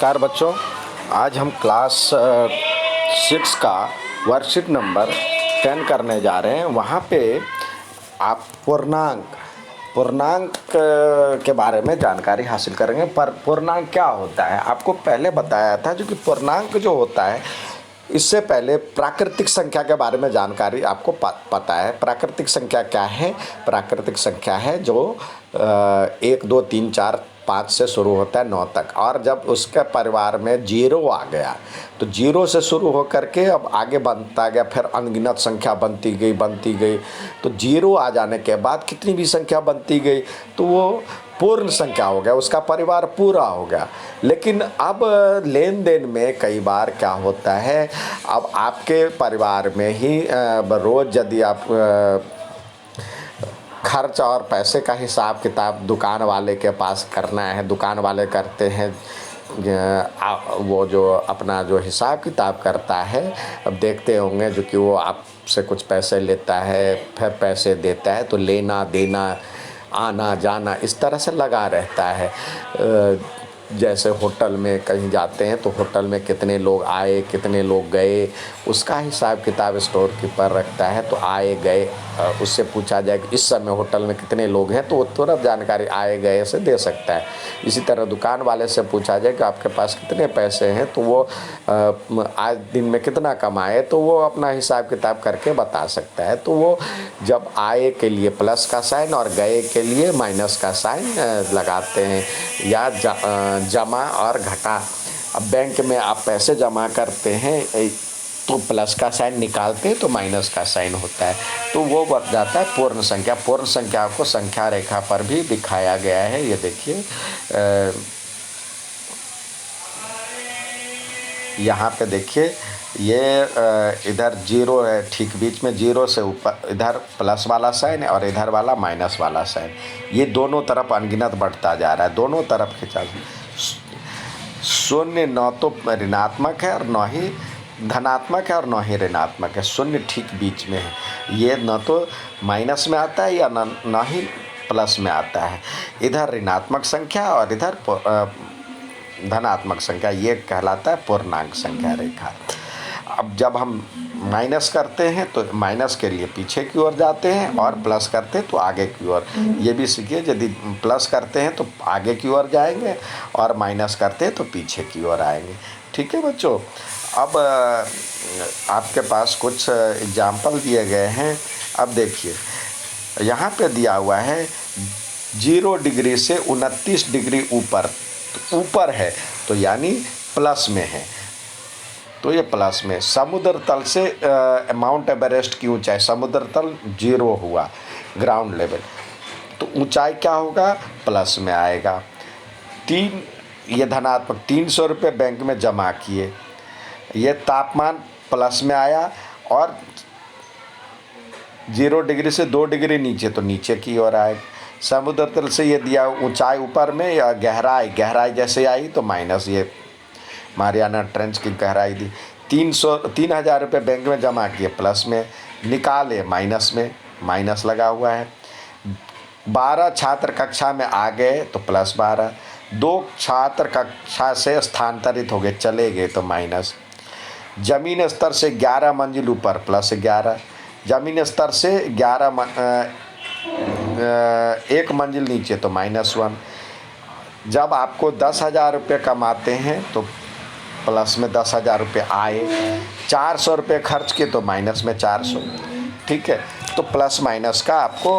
नमस्कार बच्चों। आज हम क्लास 6 का वर्कशीट नंबर 10 करने जा रहे हैं। वहाँ पे आप पूर्णांक के बारे में जानकारी हासिल करेंगे। पर पूर्णांक क्या होता है आपको पहले बताया था, जो कि पूर्णांक जो होता है, इससे पहले प्राकृतिक संख्या के बारे में जानकारी आपको पता है। प्राकृतिक संख्या क्या है? प्राकृतिक संख्या है जो 1 2 3 4 5 से शुरू होता है 9 तक, और जब उसके परिवार में 0 आ गया तो 0 से शुरू होकर के अब आगे बनता गया, फिर अनगिनत संख्या बनती गई। तो 0 आ जाने के बाद कितनी भी संख्या बनती गई तो वो पूर्ण संख्या हो गया, उसका परिवार पूरा हो गया। लेकिन अब लेन देन में कई बार क्या होता है, अब आपके परिवार में ही रोज़ यदि आप खर्च और पैसे का हिसाब किताब दुकान वाले के पास करना है, दुकान वाले करते हैं वो जो अपना जो हिसाब किताब करता है, अब देखते होंगे जो कि वो आपसे कुछ पैसे लेता है फिर पैसे देता है, तो लेना देना आना जाना इस तरह से लगा रहता है। जैसे होटल में कहीं जाते हैं तो होटल में कितने लोग आए कितने लोग गए उसका हिसाब किताब स्टोर कीपर रखता है। तो आए गए उससे पूछा जाए कि इस समय होटल में कितने लोग हैं तो वो तुरंत जानकारी आए गए से दे सकता है। इसी तरह दुकान वाले से पूछा जाए कि आपके पास कितने पैसे हैं तो वो आज दिन में कितना कमाए तो वो अपना हिसाब किताब करके बता सकता है। तो वो जब आए के लिए प्लस का साइन और गए के लिए माइनस का साइन लगाते हैं, या जमा और घटा। अब बैंक में आप पैसे जमा करते हैं तो प्लस का साइन निकालते हैं तो माइनस का साइन होता है, तो वो बन जाता है पूर्ण संख्या। पूर्ण संख्या को संख्या रेखा पर भी दिखाया गया है। ये देखिए यहाँ पे देखिए, ये इधर 0 है, ठीक बीच में 0 से ऊपर इधर प्लस वाला साइन है और इधर वाला माइनस वाला साइन। ये दोनों तरफ अनगिनत बढ़ता जा रहा है, दोनों तरफ खिंचा। शून्य न तो ऋणात्मक है और न ही धनात्मक है और न ही ऋणात्मक है, शून्य ठीक बीच में है। ये न तो माइनस में आता है या न ही प्लस में आता है। इधर ऋणात्मक संख्या और इधर धनात्मक संख्या, ये कहलाता है पूर्णांक संख्या रेखा। अब जब हम माइनस करते हैं तो माइनस के लिए पीछे की ओर जाते हैं और प्लस करते हैं तो आगे की ओर। ये भी सीखिए, यदि प्लस करते हैं तो आगे की ओर जाएंगे और माइनस करते हैं तो पीछे की ओर आएंगे। ठीक है बच्चों। अब आपके पास कुछ एग्जाम्पल दिए गए हैं। अब देखिए यहाँ पे दिया हुआ है 0 डिग्री से 29 डिग्री ऊपर है, तो यानी प्लस में है, तो ये प्लस में। समुद्र तल से माउंट एवरेस्ट की ऊंचाई, समुद्र तल 0 हुआ ग्राउंड लेवल, तो ऊंचाई क्या होगा? प्लस में आएगा। ये धनात्मक 300 रुपये बैंक में जमा किए, ये तापमान प्लस में आया और 0 डिग्री से 2 डिग्री नीचे तो नीचे की ओर आएगा। समुद्र तल से ये दिया ऊंचाई ऊपर में, या गहराई जैसे आई तो माइनस, ये मारियाना ट्रेंच की गहराई दी। 3,000 रुपये बैंक में जमा किए, प्लस में, निकाले माइनस में, माइनस लगा हुआ है। 12 छात्र कक्षा में आ गए तो प्लस 12, 2 छात्र कक्षा से स्थानांतरित हो गए चले गए तो माइनस। जमीन स्तर से 11 मंजिल ऊपर प्लस 11, जमीन स्तर से 1 मंजिल नीचे तो -1। जब आपको 10,000 रुपये कमाते हैं तो प्लस में 10,000 रुपये आए, 400 रुपये खर्च किए तो माइनस में 400। ठीक है, तो प्लस माइनस का आपको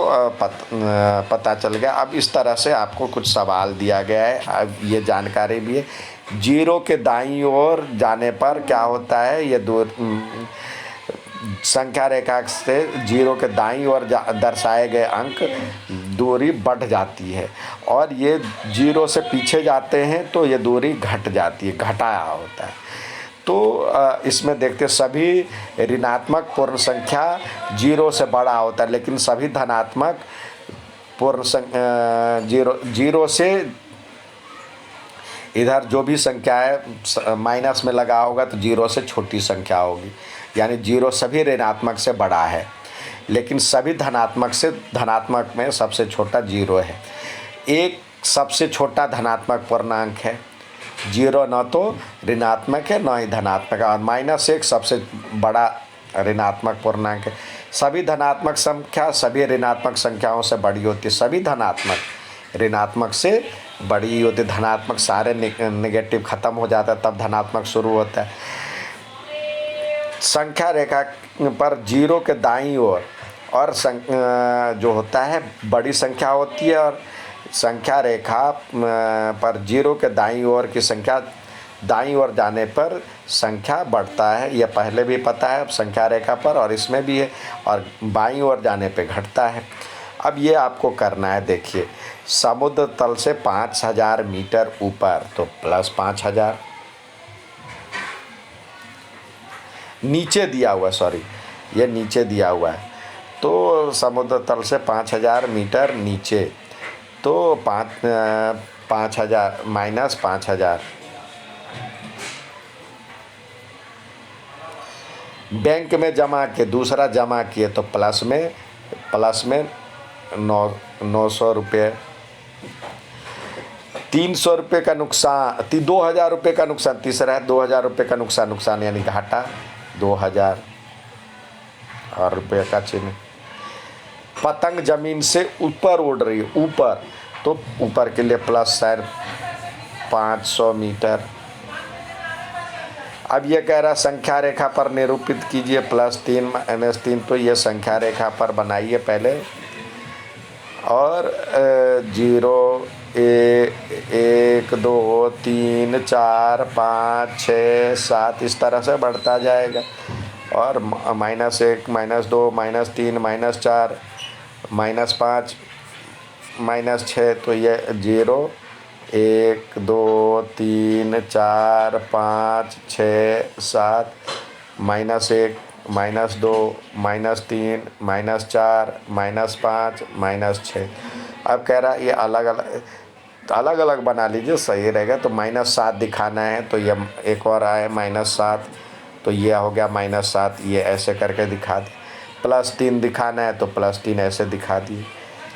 पता चल गया। अब इस तरह से आपको कुछ सवाल दिया गया है, अब ये जानकारी भी है। 0 के दाईं ओर जाने पर क्या होता है, ये संख्या रेखा से 0 के दाईं ओर दर्शाए गए अंक दूरी बढ़ जाती है, और ये 0 से पीछे जाते हैं तो ये दूरी घट जाती है, घटाया होता है। तो इसमें देखते सभी ऋणात्मक पूर्ण संख्या 0 से बड़ा होता है, लेकिन सभी धनात्मक पूर्ण संख्या 0 से इधर जो भी संख्या है माइनस में लगा होगा तो 0 से छोटी संख्या होगी, यानी 0 सभी ऋणात्मक से बड़ा है, लेकिन सभी धनात्मक में सबसे छोटा 0 है। एक सबसे छोटा धनात्मक पूर्णांक है, जीरो न तो ऋणात्मक है न ही धनात्मक है, और -1 सबसे बड़ा ऋणात्मक पूर्णांक है। सभी धनात्मक संख्या सभी ऋणात्मक संख्याओं से बड़ी होती है, सभी धनात्मक ऋणात्मक से बड़ी होती। धनात्मक सारे नेगेटिव ख़त्म हो जाता है, तब धनात्मक शुरू होता है। संख्या रेखा पर जीरो के दाईं ओर और जो होता है बड़ी संख्या होती है, और संख्या रेखा पर जीरो के दाईं ओर की संख्या दाईं ओर जाने पर संख्या बढ़ता है। यह पहले भी पता है, अब संख्या रेखा पर और इसमें भी है, और बाईं ओर जाने पे घटता है। अब ये आपको करना है। देखिए, समुद्र तल से 5000 मीटर ऊपर तो +5000, नीचे दिया हुआ, ये नीचे दिया हुआ है, तो समुद्र तल से 5000 मीटर नीचे तो 5000 -5000। बैंक में जमा किए, दूसरा जमा किए तो प्लस में 900 रुपये। 300 रुपये का नुकसान, 2000 रुपये का नुकसान, तीसरा है 2000 रुपये का नुकसान यानी घाटा 2000 और रुपये का चिन्ह। पतंग जमीन से ऊपर उड़ रही है, ऊपर, तो ऊपर के लिए प्लस साइन 500 मीटर। अब ये कह रहा संख्या रेखा पर निरूपित कीजिए +3 -3, तो ये संख्या रेखा पर बनाइए पहले, और 0 1 2 3 4 5 6 7 इस तरह से बढ़ता जाएगा, और -1 -2 -3 -4 -5 -6, तो ये 0 1 2 3 4 5 6 7 -1 -2 -3 -4 -5 -6। अब कह रहा ये अलग अलग बना लीजिए, सही रहेगा। तो -7 दिखाना है, तो ये एक और आए -7, तो ये हो गया -7, ये ऐसे करके दिखा दे। +3 दिखाना है तो +3 ऐसे दिखा दिए।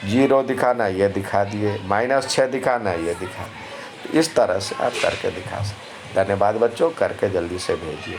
0 दिखाना है ये दिखा दिए, -6 दिखाना है ये दिखा दिए। इस तरह से आप करके दिखा सकते। धन्यवाद बच्चों, करके जल्दी से भेजिए।